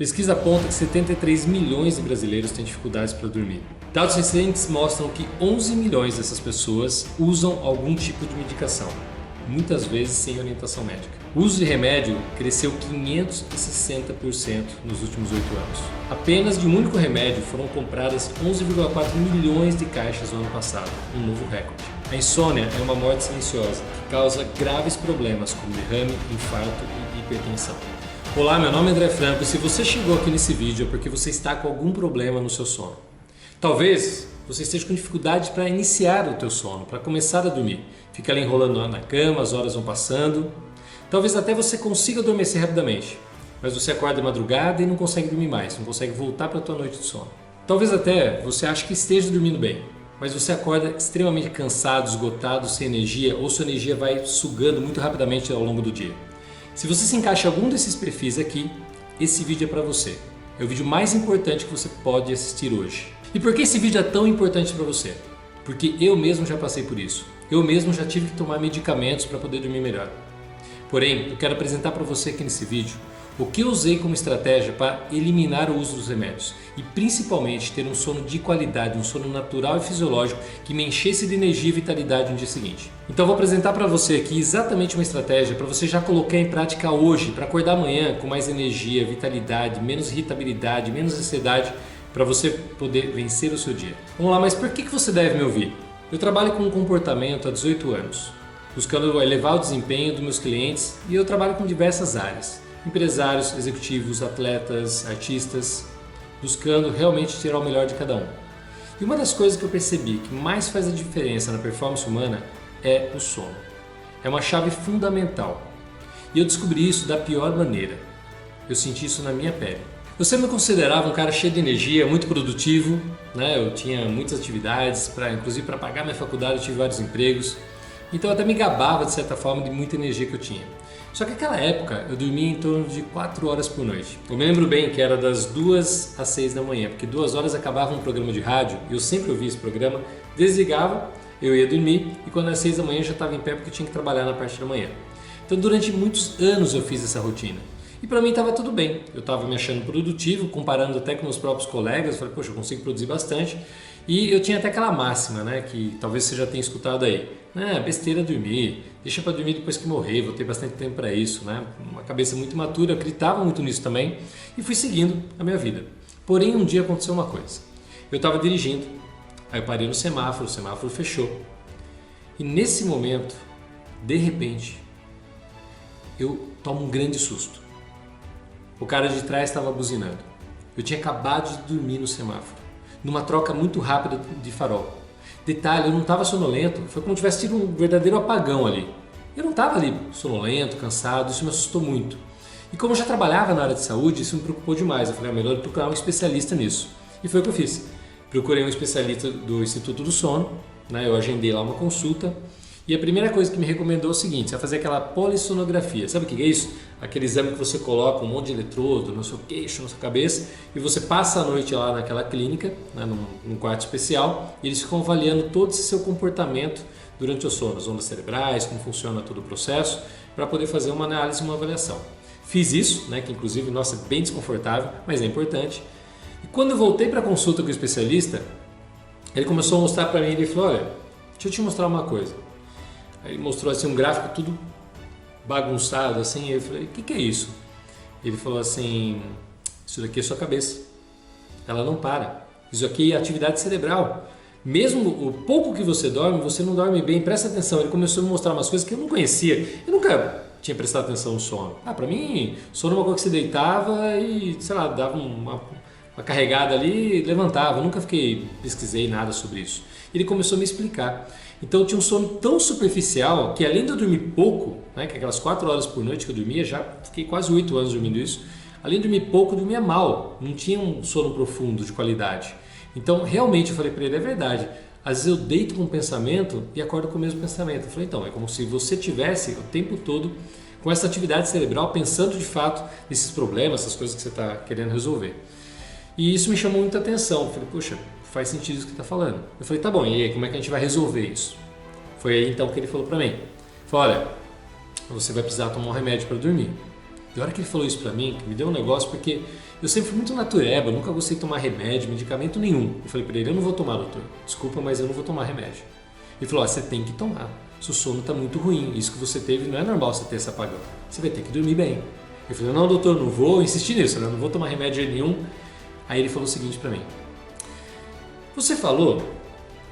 Pesquisa aponta que 73 milhões de brasileiros têm dificuldades para dormir. Dados recentes mostram que 11 milhões dessas pessoas usam algum tipo de medicação, muitas vezes sem orientação médica. O uso de remédio cresceu 560% nos últimos 8 anos. Apenas de um único remédio foram compradas 11,4 milhões de caixas no ano passado, um novo recorde. A insônia é uma morte silenciosa que causa graves problemas como derrame, infarto e hipertensão. Olá, meu nome é André Franco e se você chegou aqui nesse vídeo é porque você está com algum problema no seu sono. Talvez você esteja com dificuldade para iniciar o teu sono, para começar a dormir. Fica ali enrolando na cama, as horas vão passando. Talvez até você consiga adormecer rapidamente, mas você acorda de madrugada e não consegue dormir mais, não consegue voltar para a tua noite de sono. Talvez até você ache que esteja dormindo bem, mas você acorda extremamente cansado, esgotado, sem energia, ou sua energia vai sugando muito rapidamente ao longo do dia. Se você se encaixa em algum desses perfis aqui, esse vídeo é para você. É o vídeo mais importante que você pode assistir hoje. E por que esse vídeo é tão importante para você? Porque eu mesmo já passei por isso. Eu mesmo já tive que tomar medicamentos para poder dormir melhor. Porém, eu quero apresentar para você aqui nesse vídeo o que eu usei como estratégia para eliminar o uso dos remédios e principalmente ter um sono de qualidade, um sono natural e fisiológico que me enchesse de energia e vitalidade no dia seguinte. Então eu vou apresentar para você aqui exatamente uma estratégia para você já colocar em prática hoje, para acordar amanhã com mais energia, vitalidade, menos irritabilidade, menos ansiedade, para você poder vencer o seu dia. Vamos lá, mas por que você deve me ouvir? Eu trabalho com comportamento há 18 anos, buscando elevar o desempenho dos meus clientes e eu trabalho com diversas áreas. Empresários, executivos, atletas, artistas, buscando realmente tirar o melhor de cada um. E uma das coisas que eu percebi que mais faz a diferença na performance humana é o sono. É uma chave fundamental. E eu descobri isso da pior maneira. Eu senti isso na minha pele. Eu sempre me considerava um cara cheio de energia, muito produtivo, né? Eu tinha muitas atividades, inclusive para pagar minha faculdade eu tive vários empregos. Então eu até me gabava de certa forma de muita energia que eu tinha. Só que naquela época eu dormia em torno de 4 horas por noite. Eu me lembro bem que era das 2 às 6 da manhã, porque 2 horas acabava um programa de rádio e eu sempre ouvia esse programa, desligava, eu ia dormir e quando era 6 da manhã eu já estava em pé porque eu tinha que trabalhar na parte da manhã. Então durante muitos anos eu fiz essa rotina. E para mim estava tudo bem, eu estava me achando produtivo, comparando até com meus próprios colegas, eu falei, poxa, eu consigo produzir bastante. E eu tinha até aquela máxima, né, que talvez você já tenha escutado aí, besteira dormir, deixa para dormir depois que morrer, vou ter bastante tempo para isso, né? Uma cabeça muito matura, eu acreditava muito nisso também e fui seguindo a minha vida. Porém, um dia aconteceu uma coisa, eu estava dirigindo, aí eu parei no semáforo, o semáforo fechou e nesse momento, de repente, eu tomo um grande susto. O cara de trás estava buzinando. Eu tinha acabado de dormir no semáforo, numa troca muito rápida de farol. Detalhe, eu não estava sonolento, foi como se tivesse tido um verdadeiro apagão ali. Eu não estava ali sonolento, cansado, isso me assustou muito. E como eu já trabalhava na área de saúde, isso me preocupou demais. Eu falei, melhor procurar um especialista nisso. E foi o que eu fiz. Procurei um especialista do Instituto do Sono, né? Eu agendei lá uma consulta. E a primeira coisa que me recomendou é o seguinte, você vai fazer aquela polissonografia. Sabe o que é isso? Aquele exame que você coloca um monte de eletrodo no seu queixo, na sua cabeça e você passa a noite lá naquela clínica, né, num quarto especial e eles ficam avaliando todo esse seu comportamento durante o sono, as ondas cerebrais, como funciona todo o processo, para poder fazer uma análise, uma avaliação. Fiz isso, né, que inclusive, nossa, é bem desconfortável, mas é importante. E quando eu voltei para a consulta com o especialista, ele começou a mostrar para mim, ele falou, olha, deixa eu te mostrar uma coisa. Aí ele mostrou assim um gráfico tudo bagunçado assim, e eu falei, o que é isso? Ele falou assim, isso daqui é sua cabeça, ela não para, isso aqui é atividade cerebral, mesmo o pouco que você dorme, você não dorme bem, presta atenção. Ele começou a me mostrar umas coisas que eu não conhecia, eu nunca tinha prestado atenção no sono. Para mim, sono é uma coisa que você deitava e, sei lá, dava uma carregada ali e levantava, eu nunca pesquisei nada sobre isso. Ele começou a me explicar. Então eu tinha um sono tão superficial que além de eu dormir pouco, né, que aquelas 4 horas por noite que eu dormia, já fiquei quase 8 anos dormindo isso, além de dormir pouco, eu dormia mal, não tinha um sono profundo, de qualidade. Então realmente eu falei para ele, é verdade, às vezes eu deito com um pensamento e acordo com o mesmo pensamento. Eu falei, então, é como se você tivesse o tempo todo com essa atividade cerebral pensando de fato nesses problemas, essas coisas que você está querendo resolver. E isso me chamou muita atenção, eu falei, poxa, faz sentido isso que está falando. Eu falei, tá bom, e aí, como é que a gente vai resolver isso? Foi aí então que ele falou para mim. Ele falou, olha, você vai precisar tomar um remédio para dormir. E a hora que ele falou isso para mim, que me deu um negócio, porque eu sempre fui muito natureba, nunca gostei de tomar remédio, medicamento nenhum. Eu falei para ele, eu não vou tomar, doutor. Desculpa, mas eu não vou tomar remédio. Ele falou, você tem que tomar. Seu sono está muito ruim. Isso que você teve não é normal você ter esse apagão. Você vai ter que dormir bem. Eu falei, não, doutor, não vou insistir nisso, né? Não vou tomar remédio nenhum. Aí ele falou o seguinte para mim. Você falou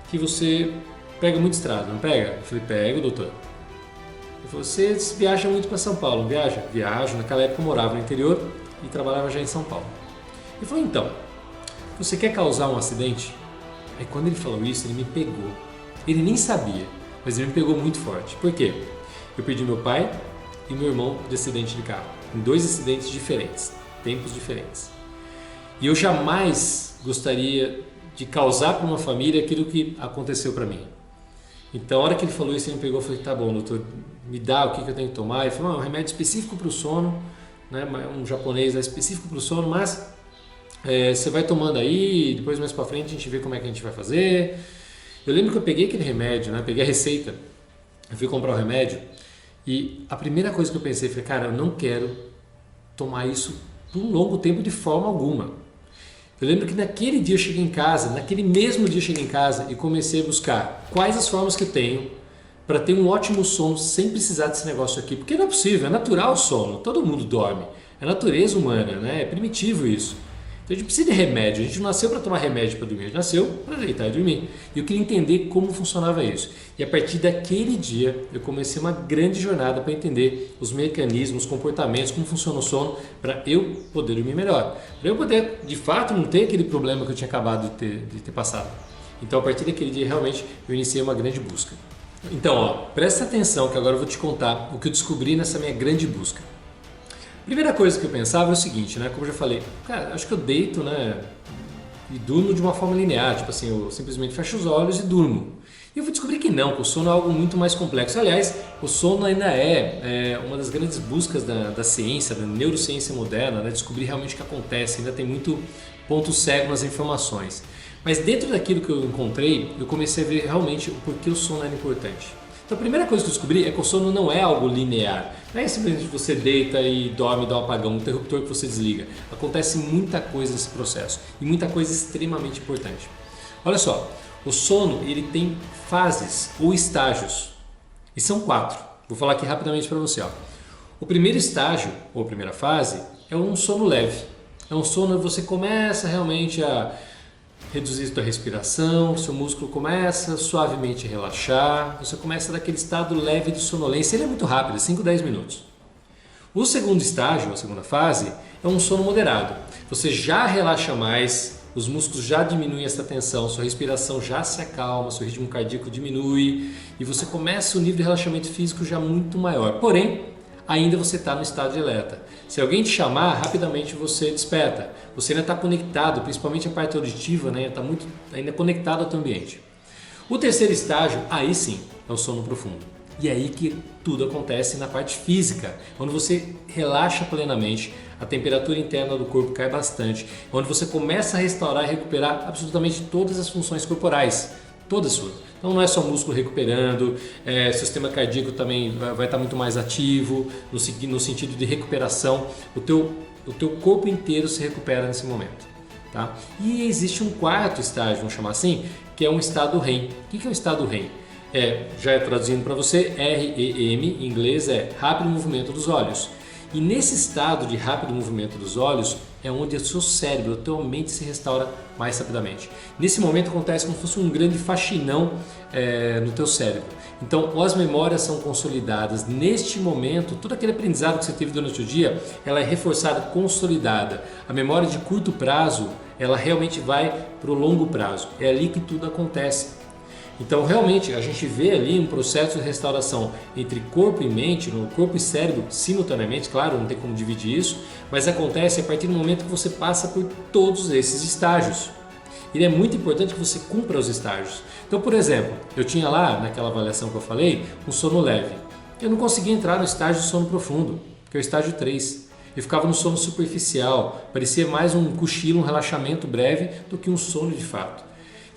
que você pega muito estrada, não pega? Eu falei, pego, doutor. Ele falou, você viaja muito para São Paulo, não viaja? Viajo. Naquela época eu morava no interior e trabalhava já em São Paulo. Ele falou, então, você quer causar um acidente? Aí quando ele falou isso, ele me pegou. Ele nem sabia, mas ele me pegou muito forte. Por quê? Eu perdi meu pai e meu irmão de acidente de carro. Em 2 acidentes diferentes, tempos diferentes. E eu jamais gostaria de causar para uma família aquilo que aconteceu para mim. Então, a hora que ele falou isso, ele me pegou e falou, tá bom, doutor, me dá o que eu tenho que tomar. Ele falou, não, é um remédio específico para o sono, né, um japonês específico para o sono, mas você vai tomando aí, depois mais para frente a gente vê como é que a gente vai fazer. Eu lembro que eu peguei aquele remédio, né, peguei a receita, eu fui comprar o remédio e a primeira coisa que eu pensei foi, cara, eu não quero tomar isso por um longo tempo de forma alguma. Eu lembro que naquele dia eu cheguei em casa, naquele mesmo dia eu cheguei em casa e comecei a buscar quais as formas que eu tenho para ter um ótimo sono sem precisar desse negócio aqui. Porque não é possível, é natural o sono, todo mundo dorme, é natureza humana, né? É primitivo isso. Então a gente precisa de remédio, a gente não nasceu para tomar remédio para dormir, a gente nasceu para deitar e dormir. E eu queria entender como funcionava isso. E a partir daquele dia eu comecei uma grande jornada para entender os mecanismos, os comportamentos, como funciona o sono, para eu poder dormir melhor. Para eu poder, de fato, não ter aquele problema que eu tinha acabado de ter passado. Então a partir daquele dia realmente eu iniciei uma grande busca. Então, ó, presta atenção que agora eu vou te contar o que eu descobri nessa minha grande busca. Primeira coisa que eu pensava é o seguinte, né? Como eu já falei, cara, acho que eu deito, né? E durmo de uma forma linear, tipo assim, eu simplesmente fecho os olhos e durmo. E eu vou descobrir que não, que o sono é algo muito mais complexo. Aliás, o sono ainda é uma das grandes buscas da ciência, da neurociência moderna, né? Descobrir realmente o que acontece, ainda tem muito ponto cego nas informações. Mas dentro daquilo que eu encontrei, eu comecei a ver realmente o porquê o sono era importante. Então a primeira coisa que eu descobri é que o sono não é algo linear. Não é simplesmente você deita e dorme, dá um apagão, um interruptor que você desliga. Acontece muita coisa nesse processo e muita coisa extremamente importante. Olha só, o sono ele tem fases ou estágios e são 4. Vou falar aqui rapidamente para você. Ó. O primeiro estágio ou primeira fase é um sono leve. É um sono que você começa realmente a reduzir a sua respiração, seu músculo começa suavemente a relaxar, você começa daquele estado leve de sonolência, ele é muito rápido, 5 a 10 minutos. O segundo estágio, a segunda fase, é um sono moderado. Você já relaxa mais, os músculos já diminuem essa tensão, sua respiração já se acalma, seu ritmo cardíaco diminui e você começa o nível de relaxamento físico já muito maior. Porém, ainda você está no estado de alerta. Se alguém te chamar, rapidamente você desperta. Você ainda está conectado, principalmente a parte auditiva, né? Está ainda conectado ao teu ambiente. O terceiro estágio, aí sim, é o sono profundo. E é aí que tudo acontece na parte física, onde você relaxa plenamente, a temperatura interna do corpo cai bastante, onde você começa a restaurar e recuperar absolutamente todas as funções corporais, todas suas. Então não é só músculo recuperando, sistema cardíaco também vai estar muito mais ativo, no sentido de recuperação, o teu corpo inteiro se recupera nesse momento. Tá? E existe um quarto estágio, vamos chamar assim, que é um estado REM. O que é um estado REM? Já traduzindo para você, REM em inglês é rápido movimento dos olhos. E nesse estado de rápido movimento dos olhos é onde o seu cérebro, a tua mente se restaura mais rapidamente. Nesse momento acontece como se fosse um grande faxinão no teu cérebro. Então as memórias são consolidadas. Neste momento, todo aquele aprendizado que você teve durante o dia, ela é reforçada, consolidada. A memória de curto prazo, ela realmente vai para o longo prazo. É ali que tudo acontece. Então realmente a gente vê ali um processo de restauração entre corpo e mente, no corpo e cérebro simultaneamente, claro, não tem como dividir isso, mas acontece a partir do momento que você passa por todos esses estágios. E é muito importante que você cumpra os estágios. Então, por exemplo, eu tinha lá, naquela avaliação que eu falei, um sono leve. Eu não conseguia entrar no estágio de sono profundo, que é o estágio 3. Eu ficava no sono superficial, parecia mais um cochilo, um relaxamento breve do que um sono de fato.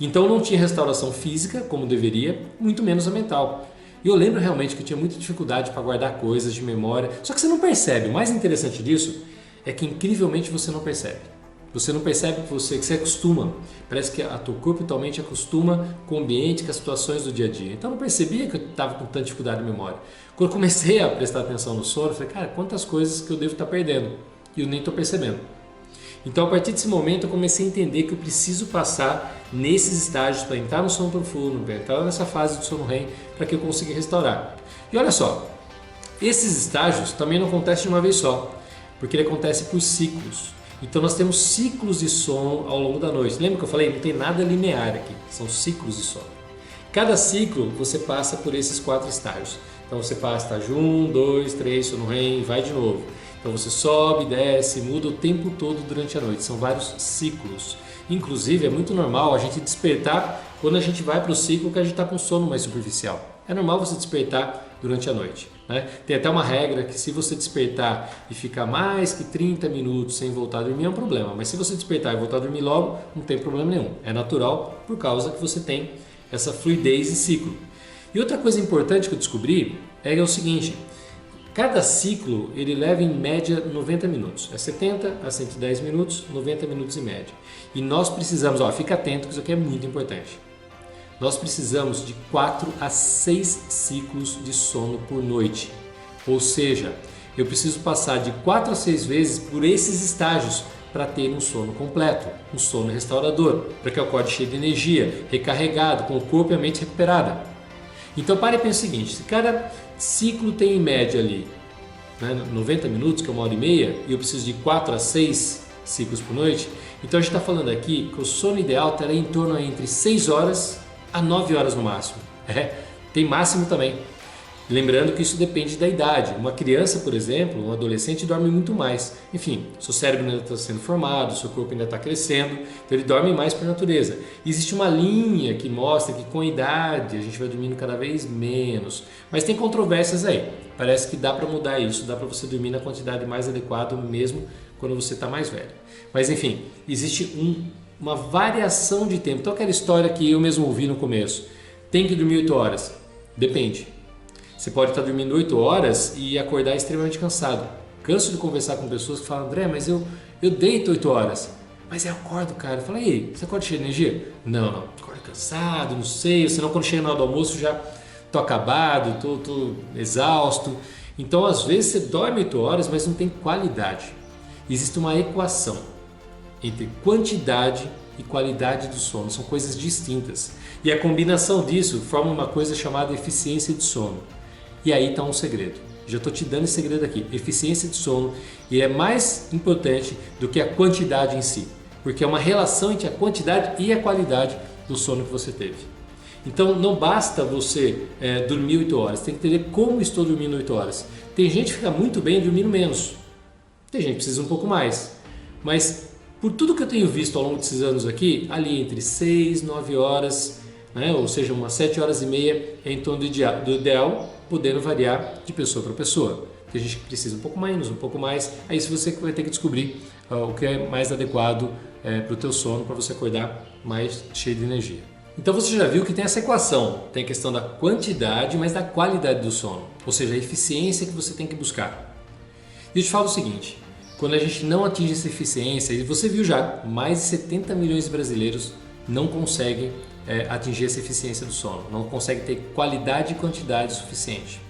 Então não tinha restauração física, como deveria, muito menos a mental. E eu lembro realmente que eu tinha muita dificuldade para guardar coisas de memória, só que você não percebe. O mais interessante disso é que incrivelmente você não percebe. Você não percebe que você acostuma. Parece que a teu corpo e tua mente acostuma com o ambiente, com as situações do dia a dia. Então eu não percebia que eu estava com tanta dificuldade de memória. Quando eu comecei a prestar atenção no sono, eu falei, cara, quantas coisas que eu devo estar perdendo e eu nem estou percebendo. Então a partir desse momento eu comecei a entender que eu preciso passar nesses estágios para entrar no sono profundo, para entrar nessa fase do sono REM, para que eu consiga restaurar. E olha só, esses estágios também não acontecem de uma vez só, porque ele acontece por ciclos. Então nós temos ciclos de sono ao longo da noite. Lembra que eu falei? Não tem nada linear aqui, são ciclos de sono. Cada ciclo você passa por esses 4 estágios. Então você passa estágio 1, 2, 3, sono REM e vai de novo. Então você sobe, desce, muda o tempo todo durante a noite. São vários ciclos. Inclusive é muito normal a gente despertar quando a gente vai para o ciclo que a gente está com sono mais superficial. É normal você despertar durante a noite, né? Tem até uma regra que se você despertar e ficar mais que 30 minutos sem voltar a dormir é um problema, mas se você despertar e voltar a dormir logo, não tem problema nenhum. É natural por causa que você tem essa fluidez e ciclo. E outra coisa importante que eu descobri é o seguinte, cada ciclo ele leva em média 90 minutos, é 70 a 110 minutos, 90 minutos em média. E nós precisamos, fica atento que isso aqui é muito importante. Nós precisamos de 4 a 6 ciclos de sono por noite. Ou seja, eu preciso passar de 4 a 6 vezes por esses estágios para ter um sono completo, um sono restaurador, para que eu acorde cheio de energia, recarregado, com o corpo e a mente recuperada. Então pare e pense o seguinte, se cada ciclo tem em média ali 90 minutos, que é 1h30, e eu preciso de 4 a 6 ciclos por noite, então a gente está falando aqui que o sono ideal terá em torno entre 6 horas a 9 horas no máximo. Tem máximo também. Lembrando que isso depende da idade. Uma criança, por exemplo, um adolescente dorme muito mais. Enfim, seu cérebro ainda está sendo formado, seu corpo ainda está crescendo, então ele dorme mais por natureza. E existe uma linha que mostra que com a idade a gente vai dormindo cada vez menos. Mas tem controvérsias aí. Parece que dá para mudar isso, dá para você dormir na quantidade mais adequada mesmo quando você está mais velho. Mas enfim, existe uma variação de tempo. Então aquela história que eu mesmo ouvi no começo, tem que dormir 8 horas. Depende. Você pode estar dormindo 8 horas e acordar extremamente cansado. Canso de conversar com pessoas que falam, André, mas eu deito 8 horas. Mas eu acordo, cara. Eu falo, e aí, você acorda cheio de energia? Não. Acordo cansado, não sei. Senão quando chega na hora do almoço já tô acabado, tô exausto. Então às vezes você dorme 8 horas, mas não tem qualidade. Existe uma equação entre quantidade e qualidade do sono. São coisas distintas. E a combinação disso forma uma coisa chamada eficiência de sono. E aí está um segredo. Já estou te dando esse segredo aqui. Eficiência de sono e é mais importante do que a quantidade em si. Porque é uma relação entre a quantidade e a qualidade do sono que você teve. Então não basta você dormir 8 horas. Tem que entender como estou dormindo 8 horas. Tem gente que fica muito bem dormindo menos. Tem gente que precisa um pouco mais. Mas por tudo que eu tenho visto ao longo desses anos aqui, ali entre 6 e 9 horas, ou seja, umas 7 horas e meia é em torno do ideal, podendo variar de pessoa para pessoa. Tem gente que precisa um pouco menos, um pouco mais, aí você vai ter que descobrir o que é mais adequado para o teu sono, para você acordar mais cheio de energia. Então você já viu que tem essa equação, tem a questão da quantidade, mas da qualidade do sono, ou seja, a eficiência que você tem que buscar. E eu te falo o seguinte, quando a gente não atinge essa eficiência, e você viu já, mais de 70 milhões de brasileiros não conseguem atingir essa eficiência do sono, não conseguem ter qualidade e quantidade suficiente.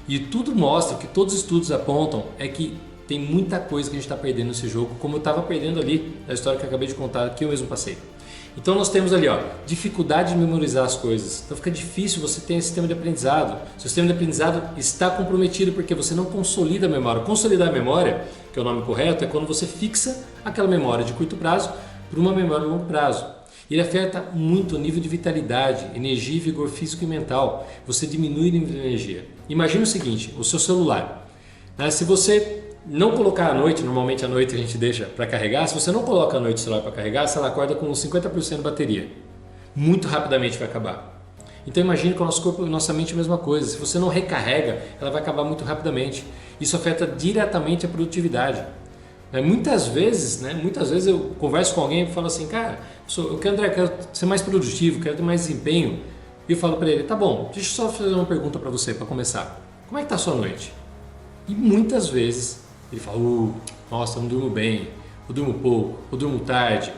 E tudo mostra, que todos os estudos apontam, é que tem muita coisa que a gente está perdendo nesse jogo, como eu estava perdendo ali na história que eu acabei de contar, que eu mesmo passei. Então nós temos ali, dificuldade de memorizar as coisas. Então fica difícil você ter esse sistema de aprendizado. Seu sistema de aprendizado está comprometido porque você não consolida a memória. Consolidar a memória, que é o nome correto, é quando você fixa aquela memória de curto prazo para uma memória de longo prazo. Ele afeta muito o nível de vitalidade, energia e vigor físico e mental. Você diminui o nível de energia. Imagina o seguinte, o seu celular. Se você não colocar à noite, normalmente à noite a gente deixa para carregar, se você não coloca à noite o celular para carregar, você acorda com 50% de bateria. Muito rapidamente vai acabar. Então imagine que o nosso corpo e nossa mente é a mesma coisa. Se você não recarrega, ela vai acabar muito rapidamente. Isso afeta diretamente a produtividade. Muitas vezes eu converso com alguém e falo assim, cara, André, eu quero ser mais produtivo, quero ter mais desempenho. E eu falo para ele, tá bom, deixa eu só fazer uma pergunta para você, para começar. Como é que tá a sua noite? E muitas vezes ele fala, Nossa, eu não durmo bem, eu durmo pouco, eu durmo tarde.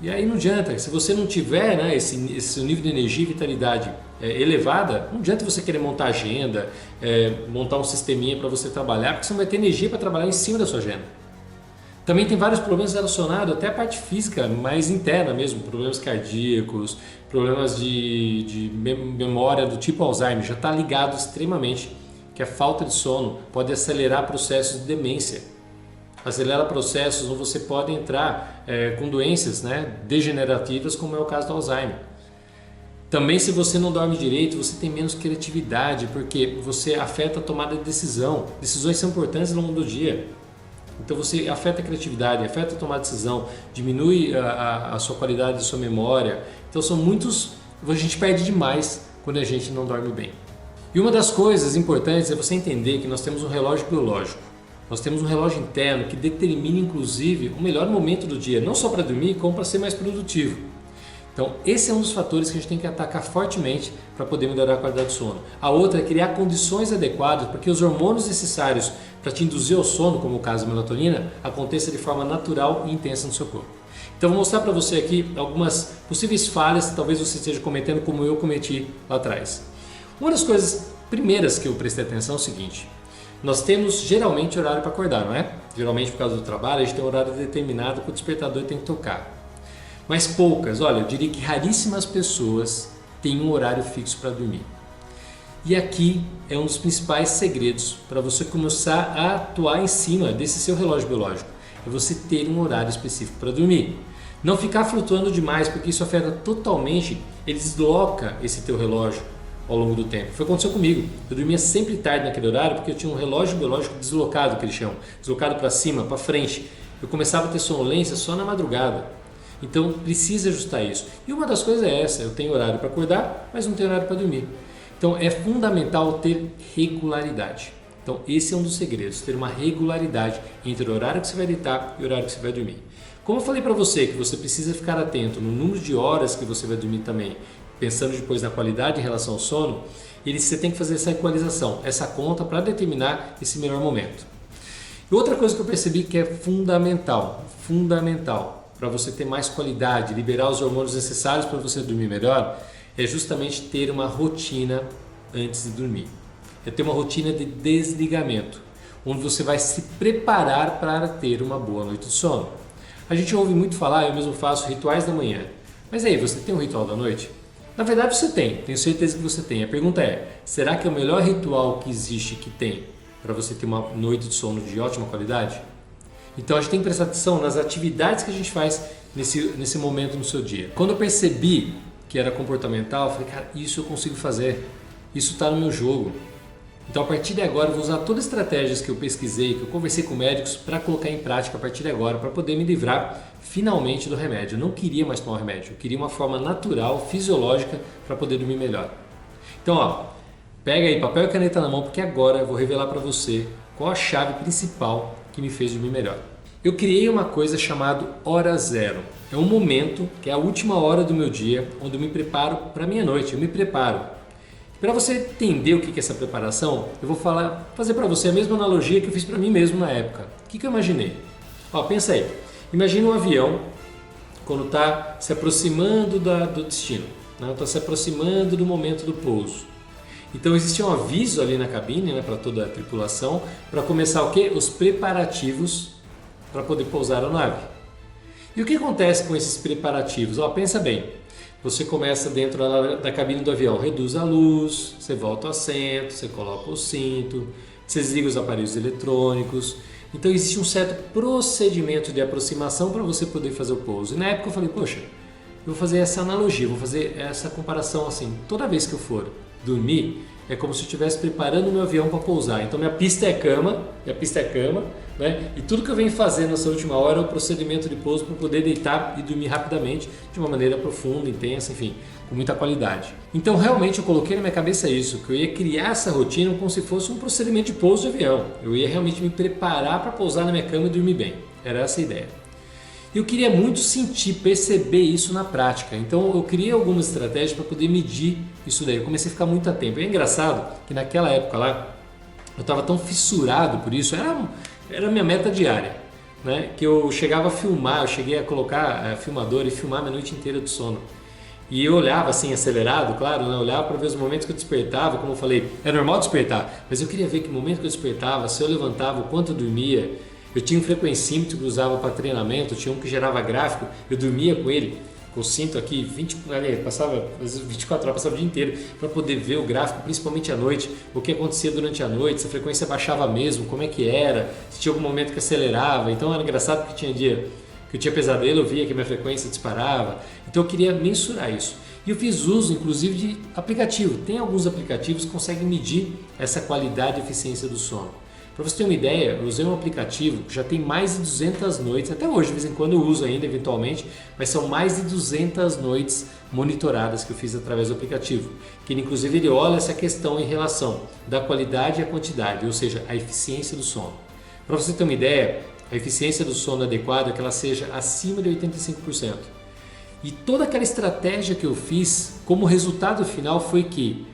E aí não adianta, se você não tiver, né, esse seu nível de energia e vitalidade elevada, não adianta você querer montar agenda, montar um sisteminha para você trabalhar, porque você não vai ter energia para trabalhar em cima da sua agenda. Também tem vários problemas relacionados até à parte física, mais interna mesmo, problemas cardíacos, problemas de memória do tipo Alzheimer, já está ligado extremamente que a falta de sono pode acelerar processos de demência. Acelera processos onde você pode entrar com doenças, né, degenerativas, como é o caso do Alzheimer. Também, se você não dorme direito, você tem menos criatividade, porque você afeta a tomada de decisão. Decisões são importantes ao longo do dia. Então você afeta a criatividade, afeta a tomada de decisão, diminui a sua qualidade de sua memória. Então são muitos... A gente perde demais quando a gente não dorme bem. E uma das coisas importantes é você entender que nós temos um relógio biológico. Nós temos um relógio interno que determina inclusive o melhor momento do dia, não só para dormir, como para ser mais produtivo. Então esse é um dos fatores que a gente tem que atacar fortemente para poder melhorar a qualidade do sono. A outra é criar condições adequadas para que os hormônios necessários para te induzir ao sono, como o caso da melatonina, aconteça de forma natural e intensa no seu corpo. Então vou mostrar para você aqui algumas possíveis falhas que talvez você esteja cometendo como eu cometi lá atrás. Uma das coisas primeiras que eu prestei atenção é o seguinte: nós temos geralmente horário para acordar, não é? Geralmente por causa do trabalho a gente tem um horário determinado que o despertador tem que tocar. Mas poucas, olha, eu diria que raríssimas pessoas têm um horário fixo para dormir. E aqui é um dos principais segredos para você começar a atuar em cima desse seu relógio biológico. É você ter um horário específico para dormir. Não ficar flutuando demais, porque isso afeta totalmente, ele desloca esse teu relógio ao longo do tempo. Foi o que aconteceu comigo. Eu dormia sempre tarde naquele horário porque eu tinha um relógio biológico deslocado, que eles chamam, deslocado para cima, para frente. Eu começava a ter sonolência só na madrugada. Então precisa ajustar isso. E uma das coisas é essa: eu tenho horário para acordar, mas não tenho horário para dormir. Então é fundamental ter regularidade. Então esse é um dos segredos, ter uma regularidade entre o horário que você vai deitar e o horário que você vai dormir. Como eu falei para você que você precisa ficar atento no número de horas que você vai dormir também, pensando depois na qualidade em relação ao sono, você tem que fazer essa equalização, essa conta para determinar esse melhor momento. E outra coisa que eu percebi que é fundamental para você ter mais qualidade, liberar os hormônios necessários para você dormir melhor, é justamente ter uma rotina antes de dormir. É ter uma rotina de desligamento, onde você vai se preparar para ter uma boa noite de sono. A gente ouve muito falar, eu mesmo faço rituais da manhã. Mas aí, você tem um ritual da noite? Na verdade você tem, tenho certeza que você tem. A pergunta é, será que é o melhor ritual que existe, que tem, para você ter uma noite de sono de ótima qualidade? Então a gente tem que prestar atenção nas atividades que a gente faz nesse momento no seu dia. Quando eu percebi que era comportamental, eu falei, cara, isso eu consigo fazer, isso está no meu jogo. Então a partir de agora eu vou usar todas as estratégias que eu pesquisei, que eu conversei com médicos para colocar em prática a partir de agora, para poder me livrar finalmente do remédio. Eu não queria mais tomar o remédio, eu queria uma forma natural, fisiológica para poder dormir melhor. Então ó, pega aí papel e caneta na mão, porque agora eu vou revelar para você qual a chave principal que me fez dormir melhor. Eu criei uma coisa chamada hora zero. É um momento, que é a última hora do meu dia, onde eu me preparo para a minha noite. Eu me preparo. Para você entender o que é essa preparação, eu vou fazer para você a mesma analogia que eu fiz para mim mesmo na época. O que eu imaginei? Ó, pensa aí. Imagina um avião quando está se aproximando do destino, está se aproximando do momento do pouso. Então existe um aviso ali na cabine, né, para toda a tripulação, para começar o quê? Os preparativos para poder pousar a nave. E o que acontece com esses preparativos? Ó, pensa bem, você começa dentro da cabine do avião, reduz a luz, você volta ao assento, você coloca o cinto, você desliga os aparelhos eletrônicos. Então existe um certo procedimento de aproximação para você poder fazer o pouso. E na época eu falei, poxa, eu vou fazer essa analogia, vou fazer essa comparação assim, toda vez que eu for dormir, é como se eu estivesse preparando o meu avião para pousar. Então minha pista é cama, né? E tudo que eu venho fazendo nessa última hora é o procedimento de pouso para poder deitar e dormir rapidamente, de uma maneira profunda, intensa, enfim, com muita qualidade. Então realmente eu coloquei na minha cabeça isso, que eu ia criar essa rotina como se fosse um procedimento de pouso de avião. Eu ia realmente me preparar para pousar na minha cama e dormir bem. Era essa a ideia. Eu queria muito sentir, perceber isso na prática. Então eu criei algumas estratégias para poder medir isso daí. Eu comecei a ficar muito atento. É engraçado que naquela época lá, eu estava tão fissurado por isso, era a minha meta diária. né, que eu chegava a filmar, eu cheguei a colocar filmador e filmar minha noite inteira do sono. E eu olhava assim, acelerado, claro, né? Eu olhava para ver os momentos que eu despertava, como eu falei, é normal despertar, mas eu queria ver que momento que eu despertava, se eu levantava, o quanto eu dormia. Eu tinha um frequencímetro que eu usava para treinamento, tinha um que gerava gráfico, eu dormia com ele, com o cinto aqui, passava 24 horas, passava o dia inteiro para poder ver o gráfico, principalmente à noite, o que acontecia durante a noite, se a frequência baixava mesmo, como é que era, se tinha algum momento que acelerava. Então era engraçado porque tinha dia que eu tinha pesadelo, eu via que minha frequência disparava, então eu queria mensurar isso. E eu fiz uso, inclusive, de aplicativo. Tem alguns aplicativos que conseguem medir essa qualidade e eficiência do sono. Para você ter uma ideia, eu usei um aplicativo que já tem mais de 200 noites, até hoje, de vez em quando eu uso ainda, eventualmente, mas são mais de 200 noites monitoradas que eu fiz através do aplicativo. Que inclusive ele olha essa questão em relação da qualidade e a quantidade, ou seja, a eficiência do sono. Para você ter uma ideia, a eficiência do sono adequada é que ela seja acima de 85%. E toda aquela estratégia que eu fiz, como resultado final foi que,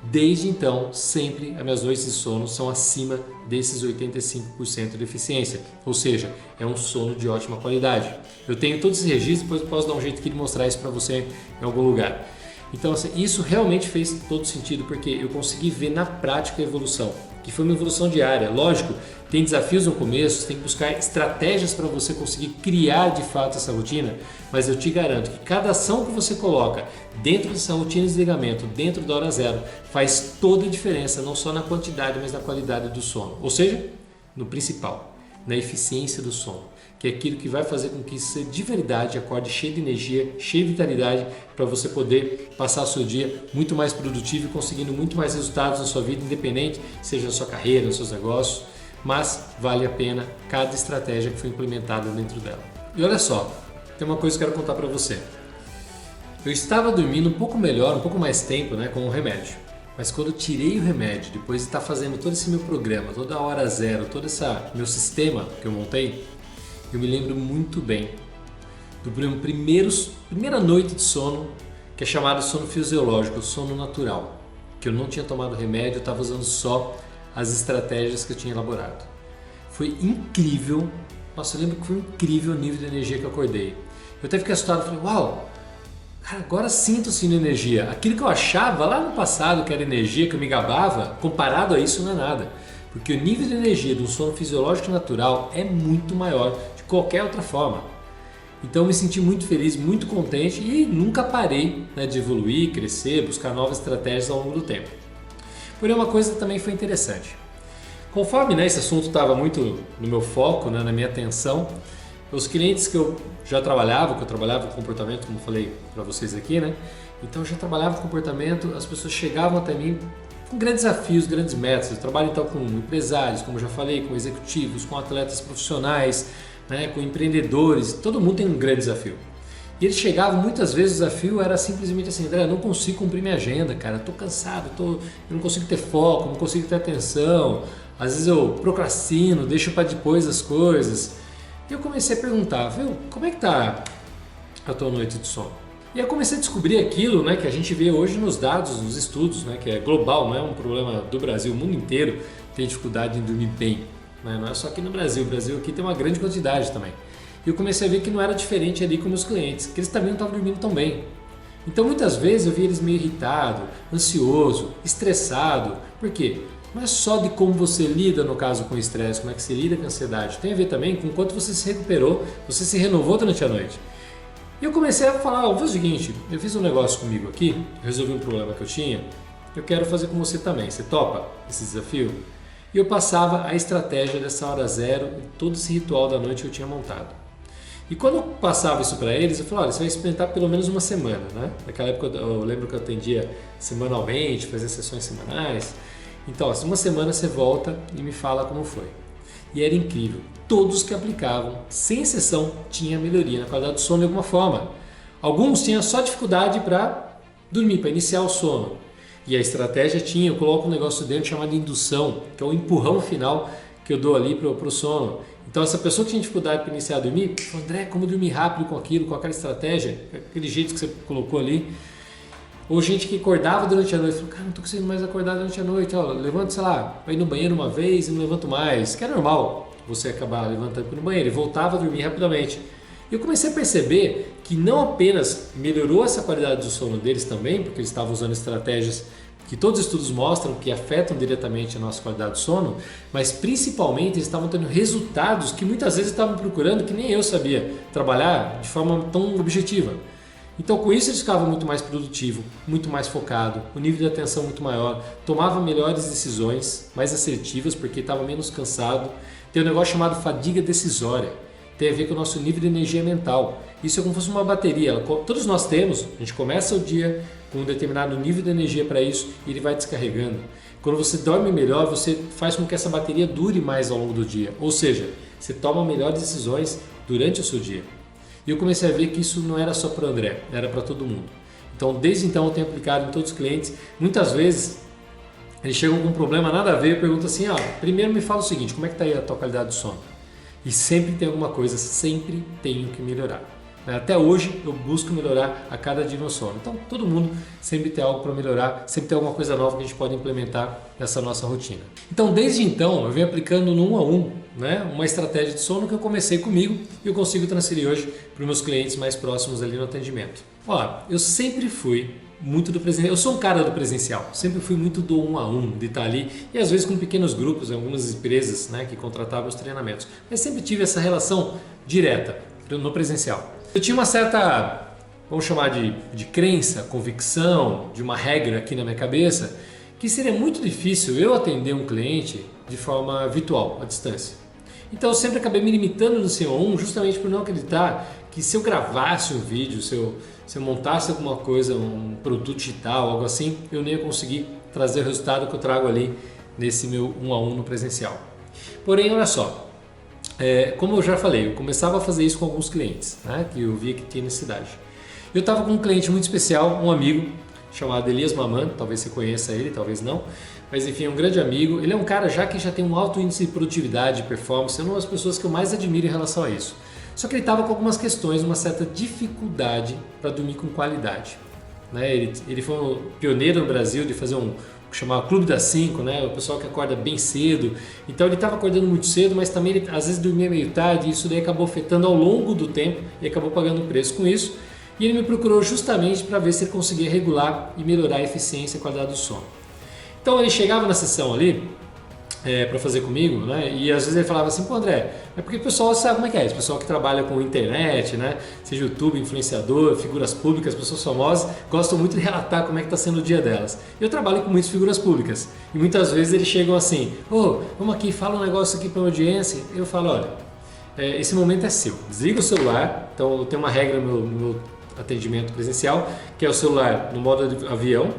desde então, sempre as minhas noites de sono são acima desses 85% de eficiência. Ou seja, é um sono de ótima qualidade. Eu tenho todos esses registros, depois eu posso dar um jeito aqui de mostrar isso para você em algum lugar. Então, assim, isso realmente fez todo sentido, porque eu consegui ver na prática a evolução, que foi uma evolução diária. Lógico, tem desafios no começo, você tem que buscar estratégias para você conseguir criar de fato essa rotina, mas eu te garanto que cada ação que você coloca dentro dessa rotina de desligamento, dentro da hora zero, faz toda a diferença, não só na quantidade, mas na qualidade do sono. Ou seja, no principal, na eficiência do sono, que é aquilo que vai fazer com que você de verdade acorde cheio de energia, cheio de vitalidade, para você poder passar o seu dia muito mais produtivo e conseguindo muito mais resultados na sua vida, independente, seja na sua carreira, nos seus negócios, mas vale a pena cada estratégia que foi implementada dentro dela. E olha só, tem uma coisa que eu quero contar para você. Eu estava dormindo um pouco melhor, um pouco mais tempo, né, com o remédio. Mas quando eu tirei o remédio, depois de estar fazendo todo esse meu programa, toda a hora zero, todo esse meu sistema que eu montei, eu me lembro muito bem do primeira noite de sono, que é chamado sono fisiológico, sono natural, que eu não tinha tomado remédio, eu estava usando só as estratégias que eu tinha elaborado. Foi incrível, nossa, eu lembro que foi incrível o nível de energia que eu acordei. Eu até fiquei assustado, falei, uau, cara, agora sinto sim energia. Aquilo que eu achava lá no passado que era energia, que eu me gabava, comparado a isso não é nada. Porque o nível de energia de um sono fisiológico natural é muito maior de qualquer outra forma. Então eu me senti muito feliz, muito contente e nunca parei, né, de evoluir, crescer, buscar novas estratégias ao longo do tempo. Porém, uma coisa também foi interessante. Conforme, né, esse assunto estava muito no meu foco, né, na minha atenção, os clientes que eu já trabalhava, com comportamento, como eu falei para vocês aqui, né? Então eu já trabalhava com comportamento, as pessoas chegavam até mim com grandes desafios, grandes metas. Eu trabalho então com empresários, como eu já falei, com executivos, com atletas profissionais, né, com empreendedores, todo mundo tem um grande desafio. E eles chegavam, muitas vezes o desafio era simplesmente assim, André, eu não consigo cumprir minha agenda, cara, estou cansado, eu não consigo ter foco, não consigo ter atenção, às vezes eu procrastino, deixo para depois as coisas. E eu comecei a perguntar, viu, como é que tá a tua noite de sono? E eu comecei a descobrir aquilo, né, que a gente vê hoje nos dados, nos estudos, né, que é global, não é um problema do Brasil, o mundo inteiro tem dificuldade em dormir bem, né? Não é só aqui no Brasil, o Brasil aqui tem uma grande quantidade também. E eu comecei a ver que não era diferente ali com meus clientes, que eles também não estavam dormindo tão bem. Então muitas vezes eu via eles meio irritado, ansioso, estressado. Por quê? Não é só de como você lida, no caso, com o estresse, como é que você lida com a ansiedade. Tem a ver também com o quanto você se recuperou, você se renovou durante a noite. E eu comecei a falar, vou o seguinte, eu fiz um negócio comigo aqui, resolvi um problema que eu tinha, eu quero fazer com você também. Você topa esse desafio? E eu passava a estratégia dessa hora zero e todo esse ritual da noite que eu tinha montado. E quando eu passava isso para eles, eu falava, olha, você vai experimentar pelo menos uma semana, né? Naquela época eu lembro que eu atendia semanalmente, fazia sessões semanais. Então, assim, uma semana você volta e me fala como foi. E era incrível. Todos que aplicavam, sem exceção, tinham melhoria na qualidade do sono de alguma forma. Alguns tinham só dificuldade para dormir, para iniciar o sono. E a estratégia tinha, eu coloco um negócio dentro chamado indução, que é o empurrão final que eu dou ali para o sono. Então essa pessoa que tinha dificuldade para iniciar a dormir, falou, André, como dormir rápido com aquilo, com aquela estratégia, aquele jeito que você colocou ali. Ou gente que acordava durante a noite, falou, cara, não estou conseguindo mais acordar durante a noite, ó, levanto, sei lá, vai ir no banheiro uma vez e não levanto mais, que é normal. você acabar levantando para ir no banheiro e voltava a dormir rapidamente. Eu comecei a perceber que não apenas melhorou essa qualidade do sono deles também, porque eles estavam usando estratégias que todos os estudos mostram que afetam diretamente a nossa qualidade de sono, mas principalmente eles estavam tendo resultados que muitas vezes estavam procurando que nem eu sabia trabalhar de forma tão objetiva. Então com isso eles ficavam muito mais produtivos, muito mais focado, o nível de atenção muito maior, tomavam melhores decisões, mais assertivas porque estavam menos cansados. Tem um negócio chamado fadiga decisória. Tem a ver com o nosso nível de energia mental. Isso é como se fosse uma bateria. Todos nós temos, a gente começa o dia com um determinado nível de energia para isso e ele vai descarregando. Quando você dorme melhor, você faz com que essa bateria dure mais ao longo do dia. Ou seja, você toma melhores decisões durante o seu dia. E eu comecei a ver que isso não era só para o André, era para todo mundo. Então, desde então, eu tenho aplicado em todos os clientes. Muitas vezes, eles chegam com um problema nada a ver e perguntam assim, primeiro me fala o seguinte, como é que está aí a tua qualidade do sono? E sempre tem alguma coisa, sempre tenho que melhorar. Até hoje eu busco melhorar a cada dia no sono. Então todo mundo sempre tem algo para melhorar, sempre tem alguma coisa nova que a gente pode implementar nessa nossa rotina. Então desde então eu venho aplicando no 1 a 1, uma estratégia de sono que eu comecei comigo e eu consigo transferir hoje para os meus clientes mais próximos ali no atendimento. Eu sempre fui muito do presencial, eu sou um cara do presencial, sempre fui muito do 1 a 1, de estar ali e às vezes com pequenos grupos, algumas empresas que contratavam os treinamentos, mas sempre tive essa relação direta no presencial. Eu tinha uma certa, vamos chamar de crença, convicção, de uma regra aqui na minha cabeça, que seria muito difícil eu atender um cliente de forma virtual, à distância. Então eu sempre acabei me limitando no 1 a 1 justamente por não acreditar que se eu gravasse um vídeo, se eu montasse alguma coisa, um produto digital, algo assim, eu nem ia conseguir trazer o resultado que eu trago ali nesse meu 1 a 1 no presencial. Porém, olha só, como eu já falei, eu começava a fazer isso com alguns clientes, que eu via que tinha necessidade. Eu estava com um cliente muito especial, um amigo chamado Elias Maman, talvez você conheça ele, talvez não, mas enfim, é um grande amigo. Ele é um cara que já tem um alto índice de produtividade e performance, é uma das pessoas que eu mais admiro em relação a isso. Só que ele estava com algumas questões, uma certa dificuldade para dormir com qualidade. Ele foi um pioneiro no Brasil de fazer um chamado Clube das 5, o pessoal que acorda bem cedo. Então ele estava acordando muito cedo, mas também ele às vezes dormia meio tarde e isso daí acabou afetando ao longo do tempo e acabou pagando preço com isso. E ele me procurou justamente para ver se ele conseguia regular e melhorar a eficiência e a qualidade do sono. Então ele chegava na sessão ali para fazer comigo, e às vezes ele falava assim, pô André, é porque o pessoal sabe como é que é, esse pessoal que trabalha com internet, seja YouTube, influenciador, figuras públicas, pessoas famosas, gostam muito de relatar como é que está sendo o dia delas. Eu trabalho com muitas figuras públicas e muitas vezes eles chegam assim, vamos aqui, fala um negócio aqui para a audiência. Eu falo, olha, esse momento é seu, desliga o celular. Então eu tenho uma regra no meu atendimento presencial, que é o celular no modo de avião,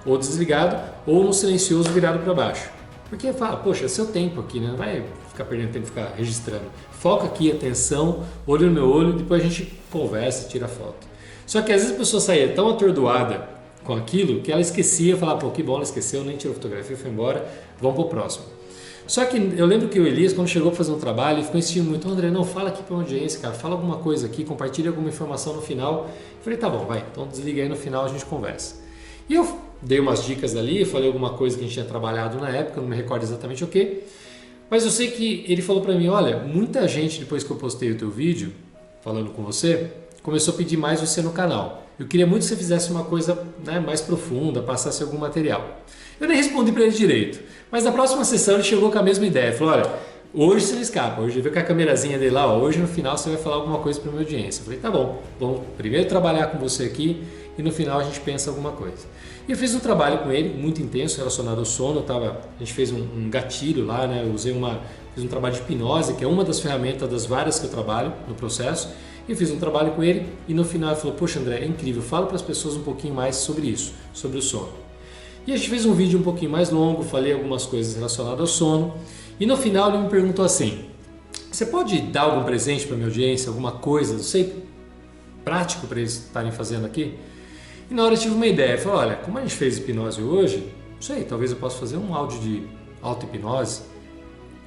ou desligado, ou no silencioso virado para baixo. Porque fala, poxa, é seu tempo aqui, não vai ficar perdendo tempo de ficar registrando. Foca aqui, atenção, olho no meu olho, depois a gente conversa, tira foto. Só que às vezes a pessoa saía tão atordoada com aquilo que ela esquecia, falava, pô, que bom, ela esqueceu, nem tirou fotografia, foi embora, vamos pro próximo. Só que eu lembro que o Elias, quando chegou para fazer um trabalho, ele ficou insistindo muito, André, não, fala aqui para a audiência, cara, fala alguma coisa aqui, compartilha alguma informação no final. Eu falei, tá bom, vai, então desliga aí, no final a gente conversa. E eu dei umas dicas ali, falei alguma coisa que a gente tinha trabalhado na época, não me recordo exatamente o que, mas eu sei que ele falou para mim, olha, muita gente depois que eu postei o teu vídeo, falando com você, começou a pedir mais você no canal. Eu queria muito que você fizesse uma coisa mais profunda, passasse algum material. Eu nem respondi para ele direito, mas na próxima sessão ele chegou com a mesma ideia, falou, olha, hoje você não escapa, hoje veio com a câmerazinha dele lá, hoje no final você vai falar alguma coisa para a minha audiência. Eu falei, tá bom, vamos primeiro trabalhar com você aqui e no final a gente pensa alguma coisa. E eu fiz um trabalho com ele muito intenso relacionado ao sono, a gente fez um gatilho lá, eu fiz um trabalho de hipnose, que é uma das ferramentas das várias que eu trabalho no processo, e eu fiz um trabalho com ele e no final ele falou, poxa André, é incrível, fala para as pessoas um pouquinho mais sobre isso, sobre o sono. E a gente fez um vídeo um pouquinho mais longo, falei algumas coisas relacionadas ao sono, e no final ele me perguntou assim, você pode dar algum presente para a minha audiência, alguma coisa, não sei, prático para eles estarem fazendo aqui? E na hora eu tive uma ideia, falei, olha, como a gente fez hipnose hoje, não sei, talvez eu possa fazer um áudio de auto-hipnose.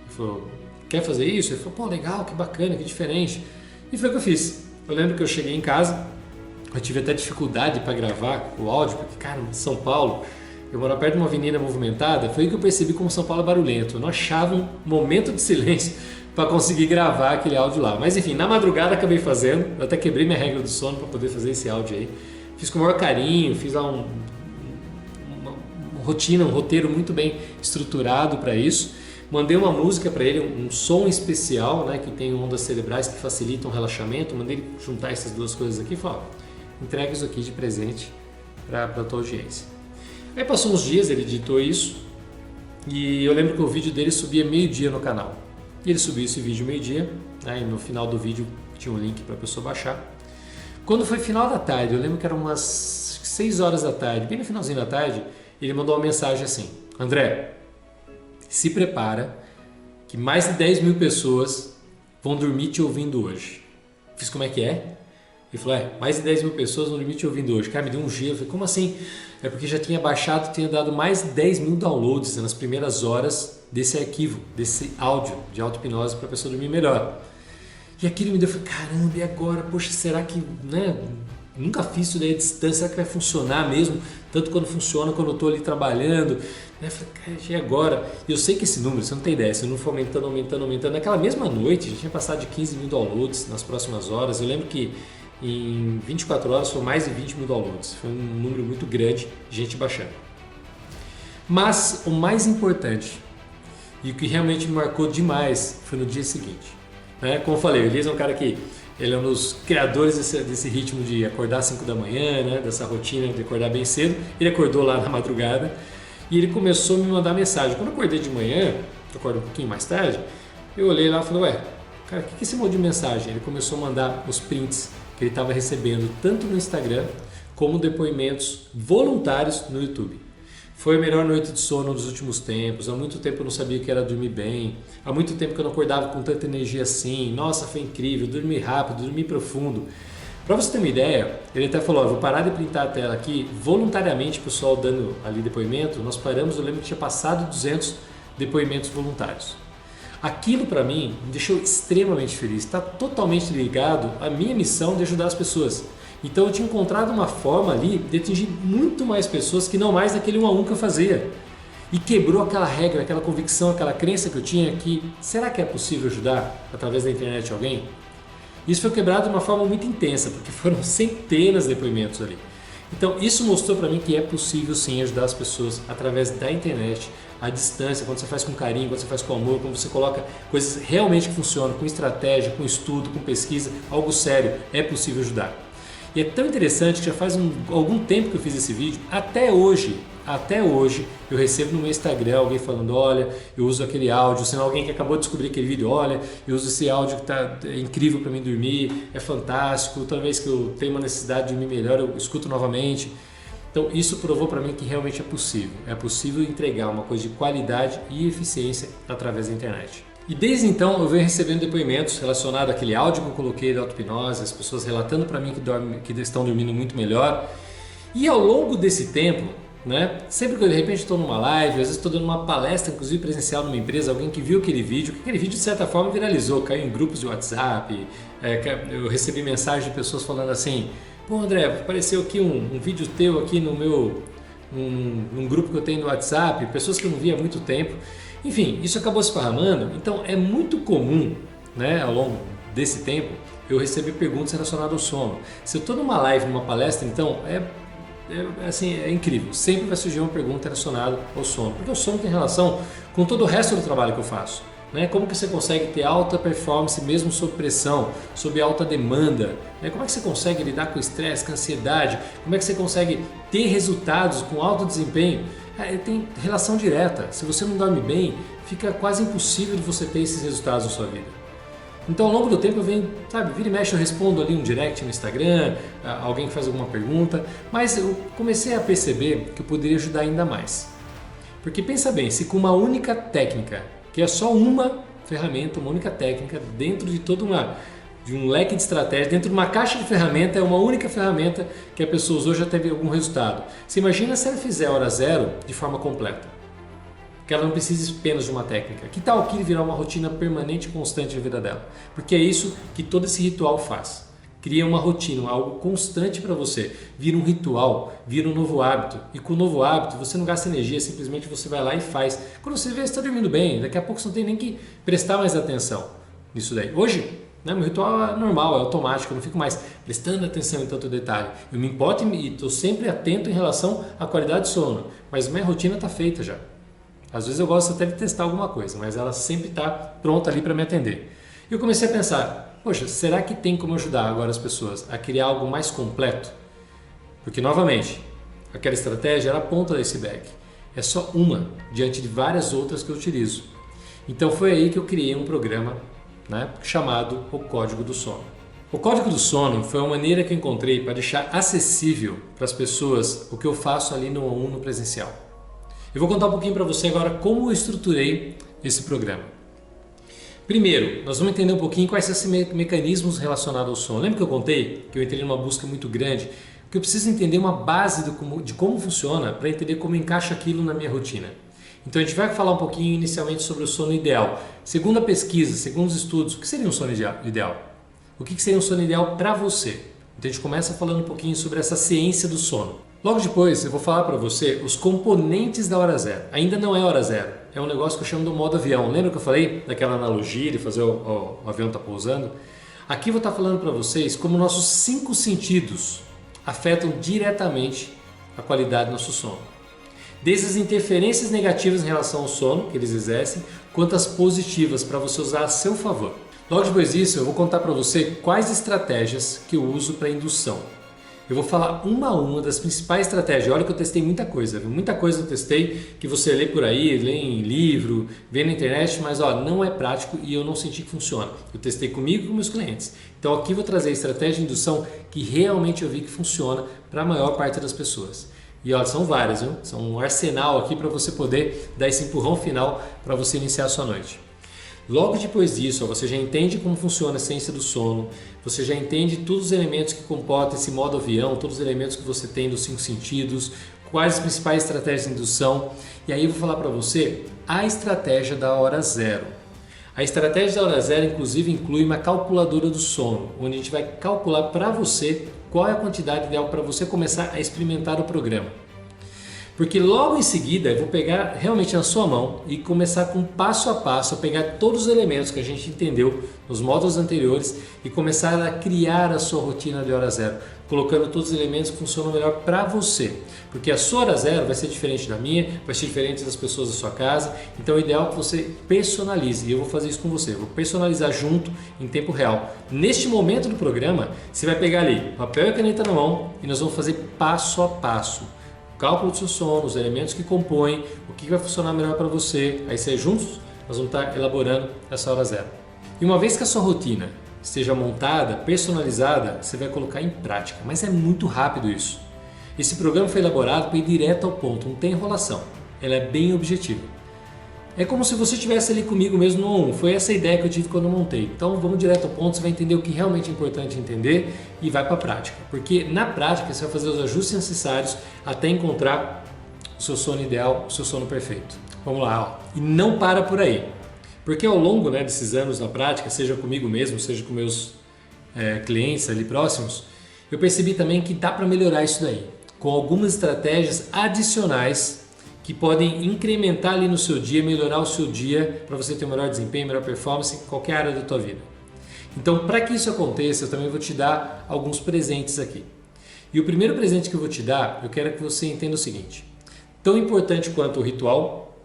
Ele falou, quer fazer isso? Ele falou, pô, legal, que bacana, que diferente. E foi o que eu fiz. Eu lembro que eu cheguei em casa, eu tive até dificuldade para gravar o áudio, porque, cara, São Paulo, eu moro perto de uma avenida movimentada, foi aí que eu percebi como São Paulo é barulhento. Eu não achava um momento de silêncio para conseguir gravar aquele áudio lá. Mas enfim, na madrugada acabei fazendo, eu até quebrei minha regra do sono para poder fazer esse áudio aí. Fiz com o maior carinho, fiz lá uma rotina, um roteiro muito bem estruturado para isso. Mandei uma música para ele, um som especial, né, que tem ondas cerebrais que facilitam o relaxamento. Mandei ele juntar essas duas coisas aqui e falei, entrega isso aqui de presente para a tua audiência. Aí passou uns dias, ele editou isso e eu lembro que o vídeo dele subia meio-dia no canal. E ele subiu esse vídeo meio-dia, né, e no final do vídeo tinha um link para a pessoa baixar. Quando foi final da tarde, eu lembro que eram umas 6 horas da tarde, bem no finalzinho da tarde, ele mandou uma mensagem assim: André, se prepara que mais de 10 mil pessoas vão dormir te ouvindo hoje. Fiz como é que é? Ele falou, mais de 10 mil pessoas vão dormir te ouvindo hoje. Cara, me deu um gelo. Eu falei, como assim? É porque já tinha baixado, tinha dado mais de 10 mil downloads nas primeiras horas desse arquivo, desse áudio de auto-hipnose para a pessoa dormir melhor. E aquilo me deu, eu falei, caramba, e agora? Poxa, será que, né? Nunca fiz isso daí à distância, será que vai funcionar mesmo? Tanto quando funciona, quando eu estou ali trabalhando. Eu falei, cara, e agora? E eu sei que esse número, você não tem ideia, se não for aumentando. Naquela mesma noite, já tinha passado de 15 mil downloads nas próximas horas. Eu lembro que em 24 horas foram mais de 20 mil downloads. Foi um número muito grande de gente baixando. Mas o mais importante, e o que realmente me marcou demais, foi no dia seguinte. Né? Como eu falei, o Elias é um cara que ele é um dos criadores desse ritmo de acordar às 5 da manhã, né? Dessa rotina de acordar bem cedo. Ele acordou lá na madrugada e ele começou a me mandar mensagem. Quando eu acordei de manhã, eu acordo um pouquinho mais tarde, eu olhei lá e falei, cara, o que é esse monte de mensagem? Ele começou a mandar os prints que ele estava recebendo tanto no Instagram como depoimentos voluntários no YouTube. Foi a melhor noite de sono dos últimos tempos. Há muito tempo eu não sabia o que era dormir bem. Há muito tempo que eu não acordava com tanta energia assim. Nossa, foi incrível. Dormi rápido, dormi profundo. Para você ter uma ideia, ele até falou, vou parar de printar a tela aqui. Voluntariamente, o pessoal dando ali depoimento, nós paramos, eu lembro que tinha passado 200 depoimentos voluntários. Aquilo para mim me deixou extremamente feliz. Está totalmente ligado à minha missão de ajudar as pessoas. Então eu tinha encontrado uma forma ali de atingir muito mais pessoas que não mais daquele 1 a 1 que eu fazia. E quebrou aquela regra, aquela convicção, aquela crença que eu tinha que será que é possível ajudar através da internet alguém? Isso foi quebrado de uma forma muito intensa, porque foram centenas de depoimentos ali. Então isso mostrou para mim que é possível sim ajudar as pessoas através da internet, à distância, quando você faz com carinho, quando você faz com amor, quando você coloca coisas realmente que funcionam, com estratégia, com estudo, com pesquisa, algo sério, é possível ajudar. E é tão interessante que já faz algum tempo que eu fiz esse vídeo, até hoje eu recebo no meu Instagram alguém falando, olha, eu uso aquele áudio, sendo alguém que acabou de descobrir aquele vídeo, olha, eu uso esse áudio que é incrível para mim dormir, é fantástico, toda vez que eu tenho uma necessidade de dormir melhor, eu escuto novamente. Então isso provou para mim que realmente é possível entregar uma coisa de qualidade e eficiência através da internet. E desde então eu venho recebendo depoimentos relacionados àquele áudio que eu coloquei da auto-hipnose, as pessoas relatando para mim que estão dormindo muito melhor. E ao longo desse tempo, né, sempre que eu de repente estou numa live, às vezes estou dando uma palestra, inclusive presencial numa empresa, alguém que viu aquele vídeo de certa forma viralizou, caiu em grupos de WhatsApp, eu recebi mensagem de pessoas falando assim, pô André, apareceu aqui um vídeo teu aqui no meu, num grupo que eu tenho no WhatsApp, pessoas que eu não via há muito tempo. Enfim, isso acabou se esparramando, então é muito comum, né, ao longo desse tempo, eu receber perguntas relacionadas ao sono. Se eu estou numa live, numa palestra, então é incrível, sempre vai surgir uma pergunta relacionada ao sono, porque o sono tem relação com todo o resto do trabalho que eu faço. Né? Como que você consegue ter alta performance mesmo sob pressão, sob alta demanda? Né? Como é que você consegue lidar com o estresse, com a ansiedade? Como é que você consegue ter resultados com alto desempenho? Tem relação direta. Se você não dorme bem, fica quase impossível de você ter esses resultados na sua vida. Então ao longo do tempo eu venho, vira e mexe eu respondo ali um direct no Instagram, alguém que faz alguma pergunta, mas eu comecei a perceber que eu poderia ajudar ainda mais. Porque pensa bem, se com uma única técnica, que é só uma ferramenta, uma única técnica, dentro de de um leque de estratégia, dentro de uma caixa de ferramenta, é uma única ferramenta que a pessoa usou já teve algum resultado. Você imagina se ela fizer hora zero de forma completa, que ela não precisa apenas de uma técnica. Que tal aquilo virar uma rotina permanente e constante na vida dela? Porque é isso que todo esse ritual faz. Cria uma rotina, algo constante para você. Vira um ritual, vira um novo hábito. E com o novo hábito você não gasta energia, simplesmente você vai lá e faz. Quando você vê, você está dormindo bem, daqui a pouco você não tem nem que prestar mais atenção. nisso daí. Hoje, né, meu ritual é normal, é automático, eu não fico mais prestando atenção em tanto detalhe. Eu me importo e estou sempre atento em relação à qualidade de sono, mas minha rotina está feita já. Às vezes eu gosto até de testar alguma coisa, mas ela sempre está pronta ali para me atender. E eu comecei a pensar, poxa, será que tem como ajudar agora as pessoas a criar algo mais completo? Porque, novamente, aquela estratégia era a ponta do iceberg. É só uma, diante de várias outras que eu utilizo. Então foi aí que eu criei um programa, né, chamado o Código do Sono. O Código do Sono foi uma maneira que eu encontrei para deixar acessível para as pessoas o que eu faço ali no 1 no presencial. Eu vou contar um pouquinho para você agora como eu estruturei esse programa. Primeiro, nós vamos entender um pouquinho quais são esses mecanismos relacionados ao sono. Lembra que eu contei que eu entrei numa busca muito grande? Que eu preciso entender uma base de como funciona para entender como encaixa aquilo na minha rotina. Então a gente vai falar um pouquinho inicialmente sobre o sono ideal. Segundo a pesquisa, segundo os estudos, o que seria um sono ideal? O que seria um sono ideal para você? Então a gente começa falando um pouquinho sobre essa ciência do sono. Logo depois eu vou falar para você os componentes da hora zero. Ainda não é hora zero, é um negócio que eu chamo do modo avião. Lembra que eu falei daquela analogia de fazer o avião estar pousando? Aqui eu vou estar falando para vocês como nossos 5 sentidos afetam diretamente a qualidade do nosso sono. Desde as interferências negativas em relação ao sono que eles exercem, quanto as positivas para você usar a seu favor. Logo depois disso, eu vou contar para você quais estratégias que eu uso para indução. Eu vou falar uma a uma das principais estratégias. Olha que eu testei muita coisa, viu? Muita coisa eu testei que você lê por aí, lê em livro, vê na internet, mas não é prático e eu não senti que funciona. Eu testei comigo e com meus clientes. Então aqui eu vou trazer a estratégia de indução que realmente eu vi que funciona para a maior parte das pessoas. E olha, são várias, viu? São um arsenal aqui para você poder dar esse empurrão final para você iniciar a sua noite. Logo depois disso, você já entende como funciona a ciência do sono, você já entende todos os elementos que comportam esse modo avião, todos os elementos que você tem dos 5 sentidos, quais as principais estratégias de indução, e aí eu vou falar para você a estratégia da hora zero. A estratégia da hora zero, inclusive, inclui uma calculadora do sono, onde a gente vai calcular para você qual é a quantidade ideal para você começar a experimentar o programa. Porque logo em seguida eu vou pegar realmente na sua mão e começar com passo a passo, a pegar todos os elementos que a gente entendeu nos módulos anteriores e começar a criar a sua rotina de hora zero, colocando todos os elementos que funcionam melhor para você. Porque a sua hora zero vai ser diferente da minha, vai ser diferente das pessoas da sua casa, então é ideal que você personalize, e eu vou fazer isso com você, eu vou personalizar junto em tempo real. Neste momento do programa, você vai pegar ali papel e caneta na mão e nós vamos fazer passo a passo. Cálculo do seu sono, os elementos que compõem, o que vai funcionar melhor para você. Aí juntos nós vamos estar elaborando essa hora zero. E uma vez que a sua rotina esteja montada, personalizada, você vai colocar em prática. Mas é muito rápido isso. Esse programa foi elaborado para ir direto ao ponto, não tem enrolação. Ela é bem objetiva. É como se você estivesse ali comigo mesmo no 1. Foi essa a ideia que eu tive quando eu montei. Então vamos direto ao ponto, você vai entender o que realmente é importante entender e vai para a prática. Porque na prática você vai fazer os ajustes necessários até encontrar o seu sono ideal, o seu sono perfeito. Vamos lá, ó. E não para por aí. Porque ao longo desses anos na prática, seja comigo mesmo, seja com meus clientes ali próximos, eu percebi também que dá para melhorar isso daí. Com algumas estratégias adicionais que podem incrementar ali no seu dia, melhorar o seu dia para você ter um melhor desempenho, melhor performance em qualquer área da tua vida. Então, para que isso aconteça, eu também vou te dar alguns presentes aqui. E o primeiro presente que eu vou te dar, eu quero que você entenda o seguinte: tão importante quanto o ritual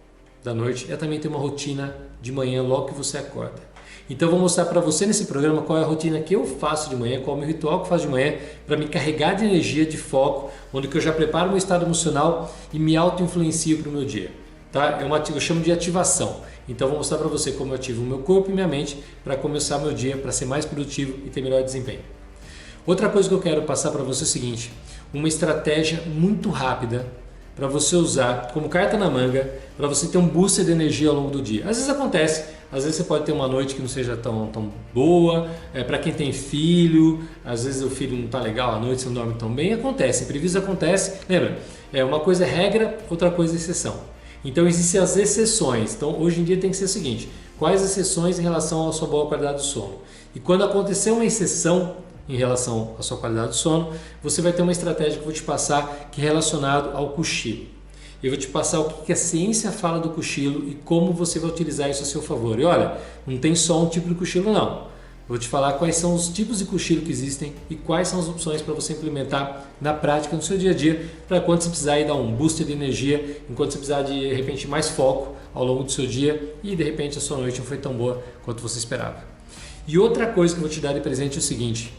da noite é também ter uma rotina de manhã logo que você acorda. Então eu vou mostrar para você nesse programa qual é a rotina que eu faço de manhã, qual é o meu ritual que eu faço de manhã para me carregar de energia, de foco, onde que eu já preparo o meu estado emocional e me auto-influencio para o meu dia. Tá? Eu chamo de ativação. Então eu vou mostrar para você como eu ativo o meu corpo e minha mente para começar meu dia, para ser mais produtivo e ter melhor desempenho. Outra coisa que eu quero passar para você é o seguinte: uma estratégia muito rápida para você usar como carta na manga, para você ter um booster de energia ao longo do dia. Às vezes acontece, às vezes você pode ter uma noite que não seja tão boa, para quem tem filho, às vezes o filho não está legal à noite, você não dorme tão bem, acontece, imprevisto acontece. Lembra, uma coisa é regra, outra coisa é exceção. Então existem as exceções. Então hoje em dia tem que ser o seguinte: quais exceções em relação à sua boa qualidade do sono? E quando acontecer uma exceção em relação à sua qualidade do sono, você vai ter uma estratégia que eu vou te passar que é relacionado ao cochilo. Eu vou te passar o que a ciência fala do cochilo e como você vai utilizar isso a seu favor. E olha, não tem só um tipo de cochilo não. Eu vou te falar quais são os tipos de cochilo que existem e quais são as opções para você implementar na prática, no seu dia a dia, para quando você precisar ir dar um boost de energia, enquanto você precisar de repente mais foco ao longo do seu dia e de repente a sua noite não foi tão boa quanto você esperava. E outra coisa que eu vou te dar de presente é o seguinte: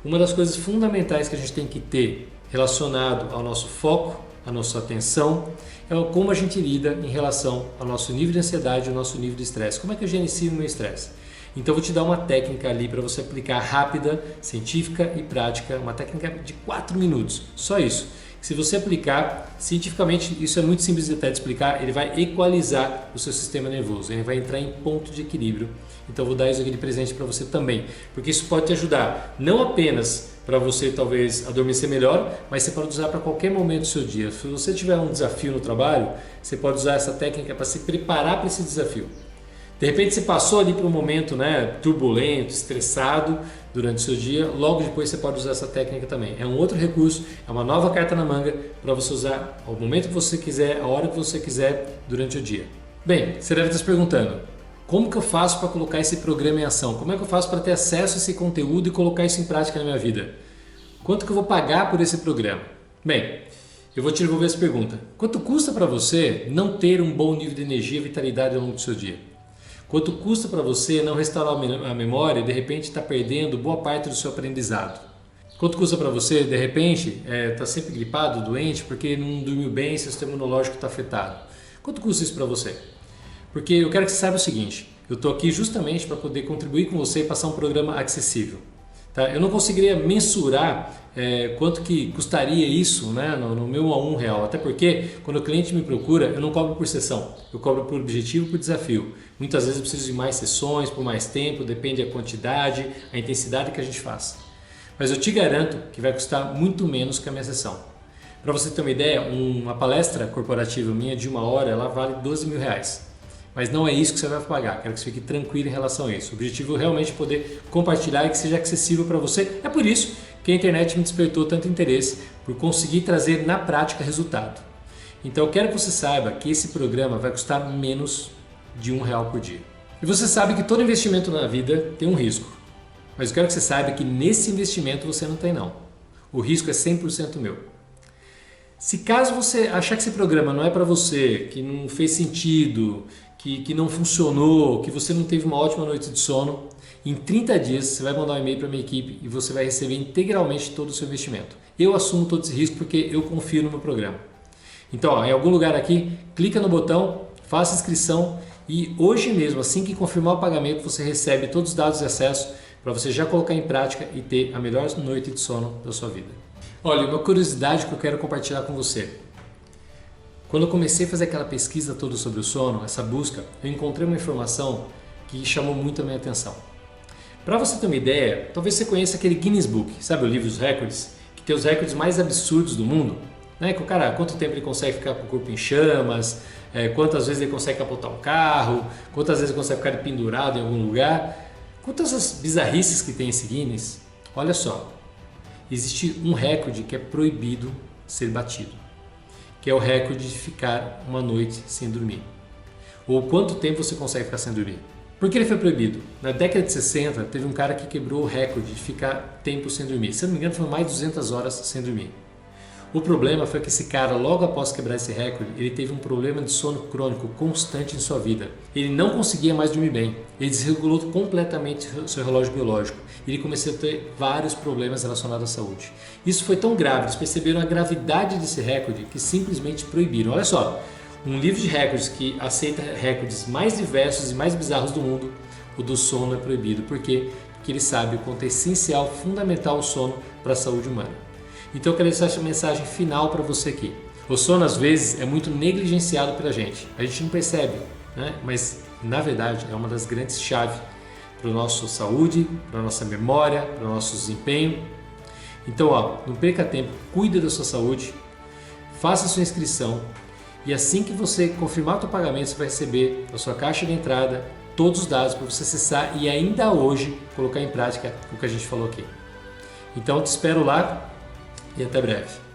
uma das coisas fundamentais que a gente tem que ter relacionado ao nosso foco, à nossa atenção, é como a gente lida em relação ao nosso nível de ansiedade e ao nosso nível de estresse. Como é que eu gerencio o meu estresse? Então eu vou te dar uma técnica ali para você aplicar rápida, científica e prática, uma técnica de 4 minutos, só isso. Se você aplicar, cientificamente, isso é muito simples até de explicar, ele vai equalizar o seu sistema nervoso, ele vai entrar em ponto de equilíbrio. Então eu vou dar isso aqui de presente para você também, porque isso pode te ajudar não apenas para você talvez adormecer melhor, mas você pode usar para qualquer momento do seu dia. Se você tiver um desafio no trabalho, você pode usar essa técnica para se preparar para esse desafio. De repente você passou ali por um momento turbulento, estressado durante o seu dia, logo depois você pode usar essa técnica também. É um outro recurso, é uma nova carta na manga para você usar ao momento que você quiser, a hora que você quiser durante o dia. Bem, você deve estar se perguntando, como que eu faço para colocar esse programa em ação? Como é que eu faço para ter acesso a esse conteúdo e colocar isso em prática na minha vida? Quanto que eu vou pagar por esse programa? Bem, eu vou te devolver essa pergunta. Quanto custa para você não ter um bom nível de energia e vitalidade ao longo do seu dia? Quanto custa para você não restaurar a memória e de repente estar perdendo boa parte do seu aprendizado? Quanto custa para você de repente estar sempre gripado, doente, porque não dormiu bem, seu sistema imunológico está afetado? Quanto custa isso para você? Porque eu quero que você saiba o seguinte, eu estou aqui justamente para poder contribuir com você e passar um programa acessível. Tá? Eu não conseguiria mensurar quanto que custaria isso no meu 1 a 1 real, até porque quando o cliente me procura, eu não cobro por sessão, eu cobro por objetivo, por desafio. Muitas vezes eu preciso de mais sessões, por mais tempo, depende da quantidade, a intensidade que a gente faz. Mas eu te garanto que vai custar muito menos que a minha sessão. Para você ter uma ideia, uma palestra corporativa minha de 1 hora, ela vale R$12.000. Mas não é isso que você vai pagar, quero que você fique tranquilo em relação a isso. O objetivo é realmente poder compartilhar e que seja acessível para você. É por isso que a internet me despertou tanto interesse, por conseguir trazer na prática resultado. Então eu quero que você saiba que esse programa vai custar menos de R$1 por dia. E você sabe que todo investimento na vida tem um risco. Mas eu quero que você saiba que nesse investimento você não tem não. O risco é 100% meu. Se caso você achar que esse programa não é para você, que não fez sentido, que não funcionou, que você não teve uma ótima noite de sono, em 30 dias você vai mandar um e-mail para a minha equipe e você vai receber integralmente todo o seu investimento. Eu assumo todo esse risco porque eu confio no meu programa. Então, em algum lugar aqui, clica no botão, faça inscrição e hoje mesmo, assim que confirmar o pagamento, você recebe todos os dados de acesso para você já colocar em prática e ter a melhor noite de sono da sua vida. Olha, uma curiosidade que eu quero compartilhar com você. Quando eu comecei a fazer aquela pesquisa toda sobre o sono, essa busca, eu encontrei uma informação que chamou muito a minha atenção. Para você ter uma ideia, talvez você conheça aquele Guinness Book, sabe o livro dos recordes? Que tem os recordes mais absurdos do mundo. Que o cara, quanto tempo ele consegue ficar com o corpo em chamas, quantas vezes ele consegue capotar um carro, quantas vezes ele consegue ficar pendurado em algum lugar. Quantas as bizarrices que tem esse Guinness? Olha só, existe um recorde que é proibido ser batido, que é o recorde de ficar uma noite sem dormir. Ou quanto tempo você consegue ficar sem dormir. Por que ele foi proibido? Na década de 60, teve um cara que quebrou o recorde de ficar tempo sem dormir. Se eu não me engano, foi mais de 200 horas sem dormir. O problema foi que esse cara, logo após quebrar esse recorde, ele teve um problema de sono crônico constante em sua vida. Ele não conseguia mais dormir bem. Ele desregulou completamente o seu relógio biológico. Ele começou a ter vários problemas relacionados à saúde. Isso foi tão grave, eles perceberam a gravidade desse recorde que simplesmente proibiram. Olha só, um livro de recordes que aceita recordes mais diversos e mais bizarros do mundo, o do sono é proibido. Por quê? Porque ele sabe o quanto é essencial, fundamental o sono para a saúde humana. Então eu quero deixar essa mensagem final para você aqui. O sono às vezes é muito negligenciado pela gente. A gente não percebe, mas na verdade é uma das grandes chaves para a nossa saúde, para a nossa memória, para o nosso desempenho. Então, não perca tempo, cuide da sua saúde, faça a sua inscrição e assim que você confirmar o seu pagamento, você vai receber a sua caixa de entrada, todos os dados para você acessar e ainda hoje colocar em prática o que a gente falou aqui. Então, te espero lá e até breve.